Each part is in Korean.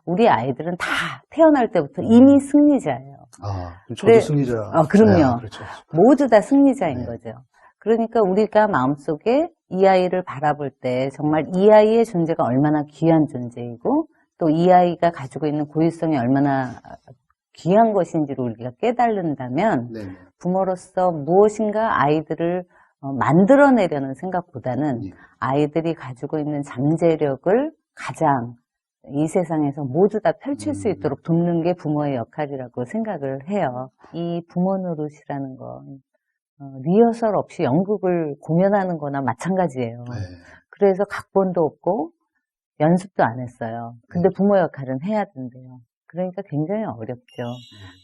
우리 아이들은 다 태어날 때부터 이미 승리자예요. 저도 승리자. 그럼요. 그렇죠. 모두 다 승리자인 네. 거죠. 그러니까 우리가 마음속에 이 아이를 바라볼 때 정말 이 아이의 존재가 얼마나 귀한 존재이고 또 이 아이가 가지고 있는 고유성이 얼마나 귀한 것인지를 우리가 깨달는다면 네. 부모로서 무엇인가 아이들을 만들어내려는 생각보다는 아이들이 가지고 있는 잠재력을 가장 이 세상에서 모두 다 펼칠 수 있도록 돕는 게 부모의 역할이라고 생각을 해요. 이 부모 노릇이라는 건 리허설 없이 연극을 공연하는 거나 마찬가지예요. 네. 그래서 각본도 없고 연습도 안 했어요. 근데 부모 역할은 해야 된대요. 그러니까 굉장히 어렵죠.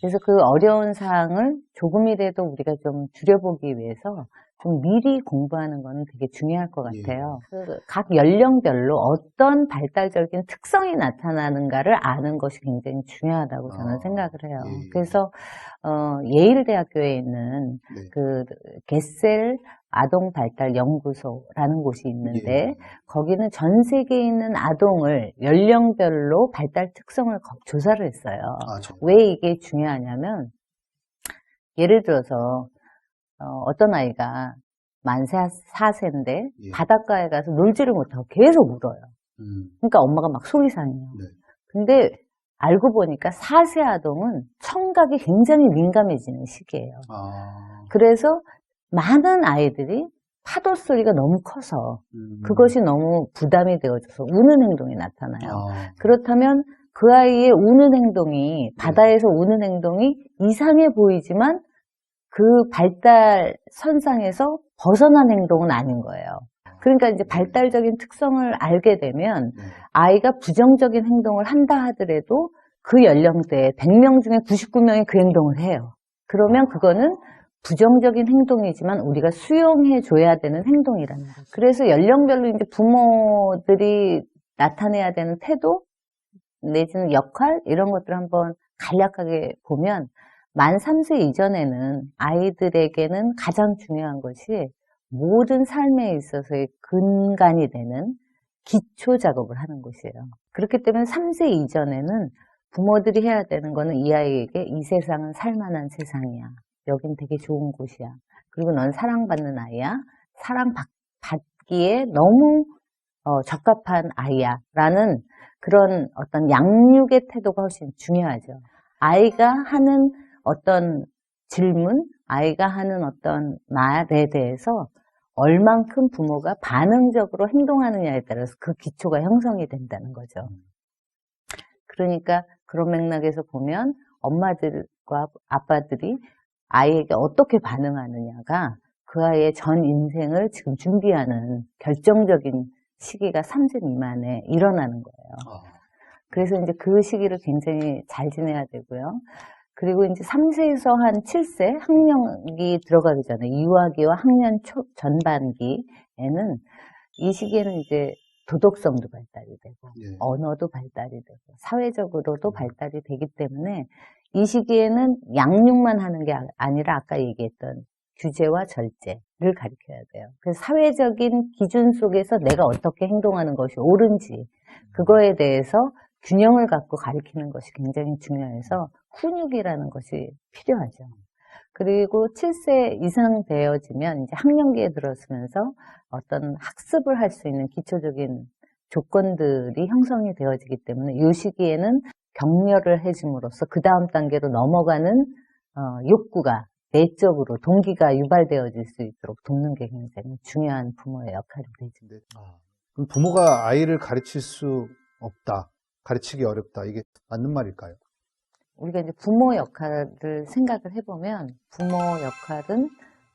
그래서 그 어려운 사항을 조금이라도 우리가 좀 줄여보기 위해서 좀 미리 공부하는 거는 되게 중요할 것 같아요. 각 연령별로 어떤 발달적인 특성이 나타나는가를 아는 것이 굉장히 중요하다고 저는 생각을 해요. 그래서 예일대학교에 있는 그 게셀 아동발달연구소라는 곳이 있는데 거기는 전 세계에 있는 아동을 연령별로 발달 특성을 조사를 했어요. 왜 이게 중요하냐면 예를 들어서 어떤 아이가 만 4세인데 바닷가에 가서 놀지를 못하고 계속 울어요. 그러니까 엄마가 막 속이 상해요. 근데 알고 보니까 4세 아동은 청각이 굉장히 민감해지는 시기예요. 그래서 많은 아이들이 파도 소리가 너무 커서 그것이 너무 부담이 되어져서 우는 행동이 나타나요. 그렇다면 그 아이의 우는 행동이 바다에서 우는 행동이 이상해 보이지만 그 발달 선상에서 벗어난 행동은 아닌 거예요. 그러니까 이제 발달적인 특성을 알게 되면 아이가 부정적인 행동을 한다 하더라도 그 연령대에 100명 중에 99명이 그 행동을 해요. 그러면 그거는 부정적인 행동이지만 우리가 수용해 줘야 되는 행동이라는 거죠. 그래서 연령별로 이제 부모들이 나타내야 되는 태도 내지는 역할 이런 것들을 한번 간략하게 보면 만 3세 이전에는 아이들에게는 가장 중요한 것이 모든 삶에 있어서의 근간이 되는 기초 작업을 하는 것이에요. 그렇기 때문에 3세 이전에는 부모들이 해야 되는 거는 이 아이에게 이 세상은 살만한 세상이야. 여긴 되게 좋은 곳이야. 그리고 넌 사랑받는 아이야. 사랑받기에 너무 적합한 아이야. 라는 그런 어떤 양육의 태도가 훨씬 중요하죠. 아이가 하는 어떤 질문, 아이가 하는 어떤 말에 대해서 얼만큼 부모가 반응적으로 행동하느냐에 따라서 그 기초가 형성이 된다는 거죠. 그러니까 그런 맥락에서 보면 엄마들과 아빠들이 아이에게 어떻게 반응하느냐가 그 아이의 전 인생을 지금 준비하는 결정적인 시기가 3세 미만에 일어나는 거예요. 그래서 이제 그 시기를 굉장히 잘 지내야 되고요. 그리고 이제 3세에서 한 7세 학령기 들어가기 전에 유아기와 학년 전반기에는 이 시기에는 이제 도덕성도 발달이 되고 언어도 발달이 되고 사회적으로도 발달이 되기 때문에 이 시기에는 양육만 하는 게 아니라 아까 얘기했던 규제와 절제를 가르쳐야 돼요. 그래서 사회적인 기준 속에서 내가 어떻게 행동하는 것이 옳은지 그거에 대해서 균형을 갖고 가르치는 것이 굉장히 중요해서 훈육이라는 것이 필요하죠. 그리고 7세 이상 되어지면 이제 학령기에 들어서면서 어떤 학습을 할 수 있는 기초적인 조건들이 형성이 되어지기 때문에 이 시기에는 격려를 해줌으로써 그 다음 단계로 넘어가는 욕구가 내적으로 동기가 유발되어질 수 있도록 돕는 게 굉장히 중요한 부모의 역할이 되죠. 그럼 부모가 아이를 가르칠 수 없다, 가르치기 어렵다, 이게 맞는 말일까요? 우리가 이제 부모 역할을 생각을 해보면 부모 역할은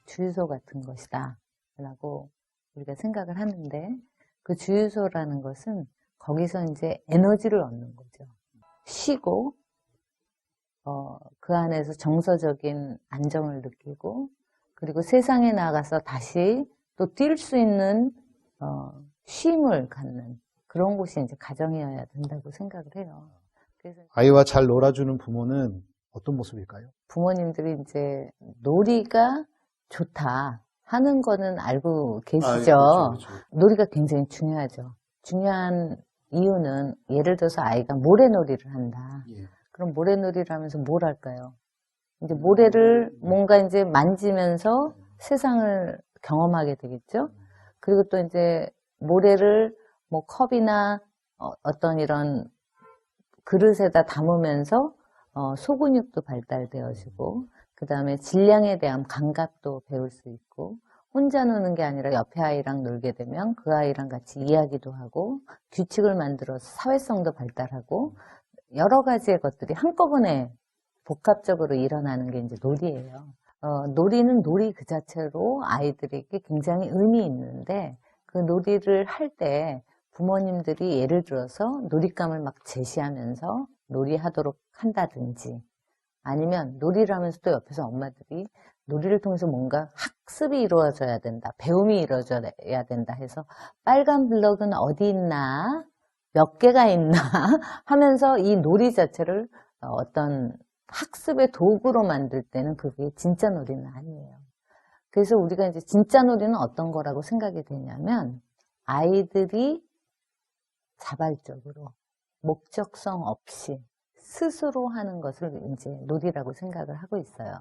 주유소 같은 것이다 라고 우리가 생각을 하는데 그 주유소라는 것은 거기서 이제 에너지를 얻는 거죠. 쉬고 그 안에서 정서적인 안정을 느끼고 그리고 세상에 나가서 다시 또 뛸 수 있는 쉼을 갖는 그런 곳이 이제 가정이어야 된다고 생각을 해요. 그래서 아이와 잘 놀아주는 부모는 어떤 모습일까요? 부모님들이 이제 놀이가 좋다 하는 거는 알고 계시죠? 그렇죠. 놀이가 굉장히 중요하죠. 중요한 이유는 예를 들어서 아이가 모래놀이를 한다. 예. 그럼 모래놀이를 하면서 뭘 할까요? 이제 모래를 뭔가 이제 만지면서 세상을 경험하게 되겠죠? 그리고 또 이제 모래를 뭐 컵이나 어떤 이런 그릇에다 담으면서 소근육도 발달되어지고 그 다음에 질량에 대한 감각도 배울 수 있고 혼자 노는 게 아니라 옆에 아이랑 놀게 되면 그 아이랑 같이 이야기도 하고 규칙을 만들어서 사회성도 발달하고 여러 가지의 것들이 한꺼번에 복합적으로 일어나는 게 이제 놀이예요. 놀이는 놀이 그 자체로 아이들에게 굉장히 의미 있는데 그 놀이를 할 때 부모님들이 예를 들어서 놀잇감을 막 제시하면서 놀이하도록 한다든지 아니면 놀이를 하면서 또 옆에서 엄마들이 놀이를 통해서 뭔가 학습이 이루어져야 된다, 배움이 이루어져야 된다 해서 빨간 블럭은 어디 있나, 몇 개가 있나 하면서 이 놀이 자체를 어떤 학습의 도구로 만들 때는 그게 진짜 놀이는 아니에요. 그래서 우리가 이제 진짜 놀이는 어떤 거라고 생각이 되냐면 아이들이 자발적으로 목적성 없이 스스로 하는 것을 이제 놀이라고 생각을 하고 있어요.